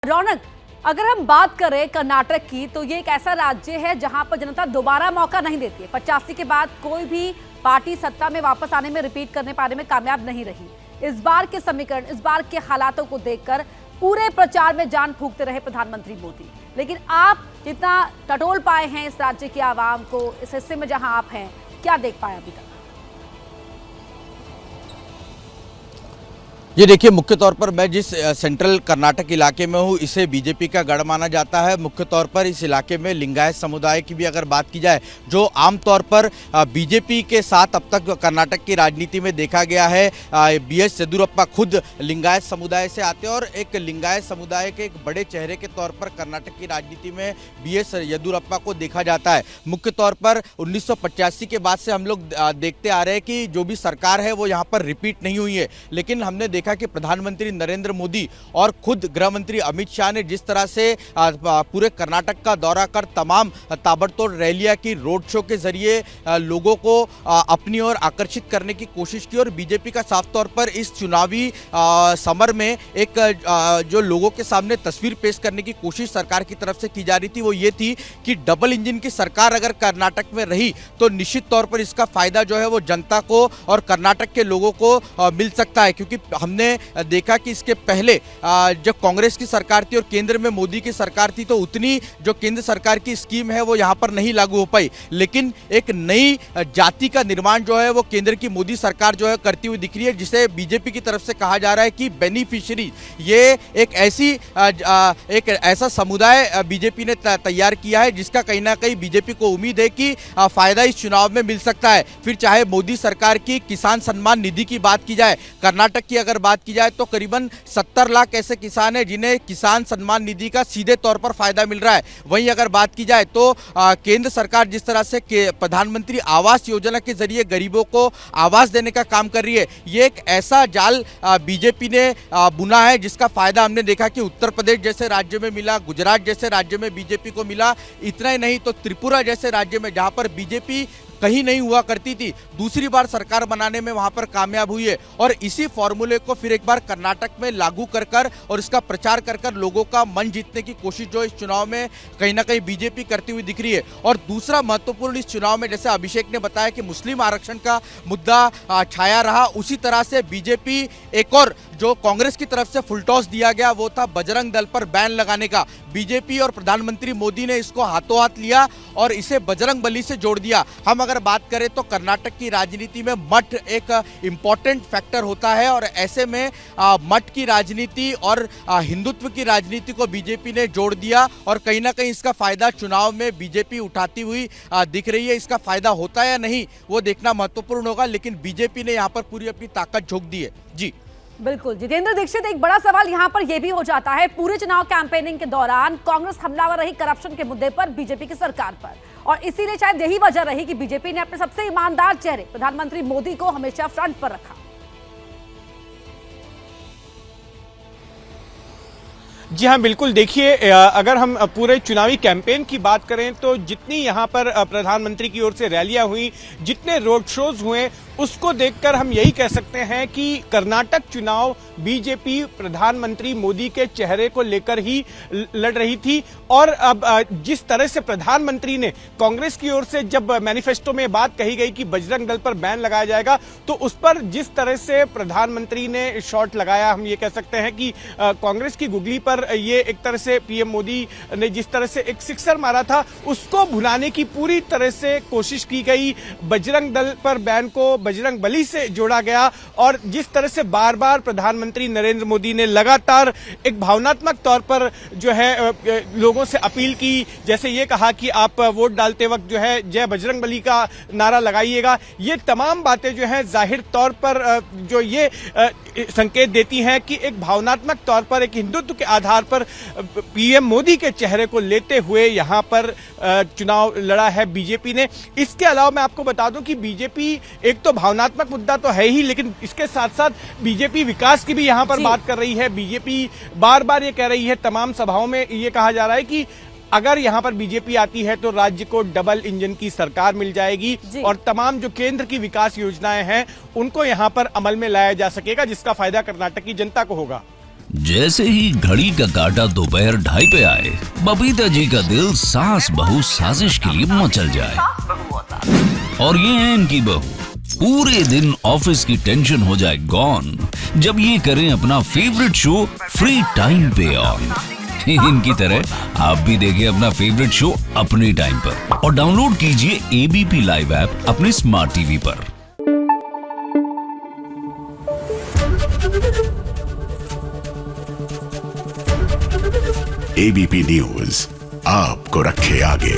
रौनक, अगर हम बात करें कर्नाटक की तो ये एक ऐसा राज्य है जहां पर जनता दोबारा मौका नहीं देती है। 85 के बाद कोई भी पार्टी सत्ता में वापस आने में, रिपीट करने पाने में कामयाब नहीं रही। इस बार के समीकरण, इस बार के हालातों को देखकर पूरे प्रचार में जान फूंकते रहे प्रधानमंत्री मोदी। लेकिन आप जितना टटोल पाए हैं इस राज्य की आवाम को, इस हिस्से में जहां आप हैं, क्या देख पाए अभी तक? ये देखिए, मुख्य तौर पर मैं जिस सेंट्रल कर्नाटक इलाके में हूँ, इसे बीजेपी का गढ़ माना जाता है। मुख्य तौर पर इस इलाके में लिंगायत समुदाय की भी अगर बात की जाए, जो आमतौर पर बीजेपी के साथ अब तक कर्नाटक की राजनीति में देखा गया है। बीएस येदियुरप्पा खुद लिंगायत समुदाय से आते हैं और एक लिंगायत समुदाय के एक बड़े चेहरे के तौर पर कर्नाटक की राजनीति में बीएस येदियुरप्पा को देखा जाता है। मुख्य तौर पर 1985 के बाद से हम लोग देखते आ रहे हैं कि जो भी सरकार है वो यहाँ पर रिपीट नहीं हुई है, लेकिन हमने देखा कि प्रधानमंत्री नरेंद्र मोदी और खुद गृह मंत्री अमित शाह ने जिस तरह से पूरे कर्नाटक का दौरा कर तमाम ताबड़तोड़ रैलियां की, रोड शो के जरिए लोगों को अपनी ओर आकर्षित करने की कोशिश की। और बीजेपी का साफ तौर पर इस चुनावी समर में एक जो लोगों के सामने तस्वीर पेश करने की कोशिश सरकार की तरफ से की जा रही थी, वो ये थी कि डबल इंजन की सरकार अगर कर्नाटक में रही तो निश्चित तौर पर इसका फायदा जो है वो जनता को और कर्नाटक के लोगों को मिल सकता है। क्योंकि हमने देखा कि इसके पहले जब कांग्रेस की सरकार थी और केंद्र में मोदी की सरकार थी, तो उतनी जो केंद्र सरकार की स्कीम है वो यहां पर नहीं लागू हो पाई। लेकिन एक नई जाति का निर्माण जो है वो केंद्र की मोदी सरकार जो है करती हुई दिख रही है, जिसे बीजेपी की तरफ से कहा जा रहा है कि बेनिफिशियरी। ये एक ऐसा समुदाय बीजेपी ने तैयार किया है जिसका कहीं ना कहीं बीजेपी को उम्मीद है कि फायदा इस चुनाव में मिल सकता है। फिर चाहे मोदी सरकार की किसान सम्मान निधि की बात की जाए, कर्नाटक की अगर बात की जाए तो करीबन 70 लाख ऐसे किसान हैं जिन्हें किसान सम्मान निधि का सीधे तौर पर फायदा मिल रहा है। वहीं अगर बात की जाए तो केंद्र सरकार जिस तरह से प्रधानमंत्री आवास योजना के जरिए गरीबों को आवास देने का काम कर रही है, ये एक ऐसा जाल बीजेपी ने बुना है जिसका फायदा हमने देखा कि उत्तर प्रदेश जैसे राज्य में मिला, गुजरात जैसे राज्य में बीजेपी को मिला। इतना ही नहीं तो त्रिपुरा जैसे राज्य में, जहां पर बीजेपी कहीं नहीं हुआ करती थी, दूसरी बार सरकार बनाने में वहां पर कामयाब हुई है। और इसी फॉर्मूले को फिर एक बार कर्नाटक में लागू कर और इसका प्रचार कर लोगों का मन जीतने की कोशिश जो इस चुनाव में कहीं ना कहीं बीजेपी करती हुई दिख रही है। और दूसरा महत्वपूर्ण इस चुनाव में, जैसे अभिषेक ने बताया कि मुस्लिम आरक्षण का मुद्दा छाया रहा, उसी तरह से बीजेपी एक और जो कांग्रेस की तरफ से फुलटॉस दिया गया वो था बजरंग दल पर बैन लगाने का। बीजेपी और प्रधानमंत्री मोदी ने इसको हाथों हाथ लिया और इसे बजरंग बली से जोड़ दिया। हम अगर बात करें तो कर्नाटक की राजनीति में मठ एक इंपॉर्टेंट फैक्टर होता है और ऐसे में मठ की राजनीति और हिंदुत्व की राजनीति को बीजेपी ने जोड़ दिया और कहीं ना कहीं इसका फायदा चुनाव में बीजेपी उठाती हुई दिख रही है। इसका फायदा होता है या नहीं वो देखना महत्वपूर्ण होगा, लेकिन बीजेपी ने यहाँ पर पूरी अपनी ताकत झोंक दी है। जी बिल्कुल जितेंद्र दीक्षित, एक बड़ा सवाल यहां पर यह भी हो जाता है पूरे चुनाव कैंपेनिंग के दौरान कांग्रेस हमलावर रही करप्शन के मुद्दे पर बीजेपी की सरकार पर, और इसीलिए शायद यही वजह रही कि बीजेपी ने अपने सबसे ईमानदार चेहरे प्रधानमंत्री मोदी को हमेशा फ्रंट पर रखा। जी हाँ, बिल्कुल। देखिए, अगर हम पूरे चुनावी कैंपेन की बात करें तो जितनी यहाँ पर प्रधानमंत्री की ओर से रैलियां हुई, जितने रोड शोज हुए, उसको देखकर हम यही कह सकते हैं कि कर्नाटक चुनाव बीजेपी प्रधानमंत्री मोदी के चेहरे को लेकर ही लड़ रही थी। और अब जिस तरह से प्रधानमंत्री ने कांग्रेस की ओर से जब मैनिफेस्टो में बात कही गई कि बजरंग दल पर बैन लगाया जाएगा, तो उस पर जिस तरह से प्रधानमंत्री ने शॉट लगाया, हम ये कह सकते हैं कि कांग्रेस की गुगली पर ये एक तरह से पीएम मोदी ने जिस तरह से एक सिक्सर मारा था, उसको भुनाने की पूरी तरह से कोशिश की गई। बजरंग दल पर बैन को बजरंग बली से जोड़ा गया और जिस तरह से बार बार प्रधानमंत्री नरेंद्र मोदी ने लगातार एक भावनात्मक तौर पर जो है लोगों से अपील की, जैसे ये कहा कि आप वोट डालते वक्त जो है जय बजरंग बली का नारा लगाइएगा। ये तमाम बातें जो है जाहिर तौर पर जो ये संकेत देती हैं कि एक भावनात्मक तौर पर, एक हिंदुत्व के आधार पर पीएम मोदी के चेहरे को लेते हुए यहां पर चुनाव लड़ा है बीजेपी ने। इसके अलावा मैं आपको बता दूं कि बीजेपी एक तो भावनात्मक मुद्दा तो है ही, लेकिन इसके साथ साथ बीजेपी विकास की भी यहां पर बात कर रही है। बीजेपी बार बार ये कह रही है, तमाम सभाओं में ये कहा जा रहा है कि अगर यहां पर बीजेपी आती है तो राज्य को डबल इंजन की सरकार मिल जाएगी और तमाम जो केंद्र की विकास योजनाएं हैं उनको यहां पर अमल में लाया जा सकेगा, जिसका फायदा कर्नाटक की जनता को होगा। जैसे ही घड़ी का काटा दोपहर 2:30 पे आए, बबीता जी का दिल सास बहू साजिश के लिए मचल जाए। और ये है इनकी बहू, पूरे दिन ऑफिस की टेंशन हो जाए गॉन जब ये करें अपना फेवरेट शो फ्री टाइम पे ऑन। इनकी तरह आप भी देखिए अपना फेवरेट शो अपने टाइम पर और डाउनलोड कीजिए एबीपी लाइव ऐप अपने स्मार्ट टीवी पर। एबीपी न्यूज आपको रखे आगे।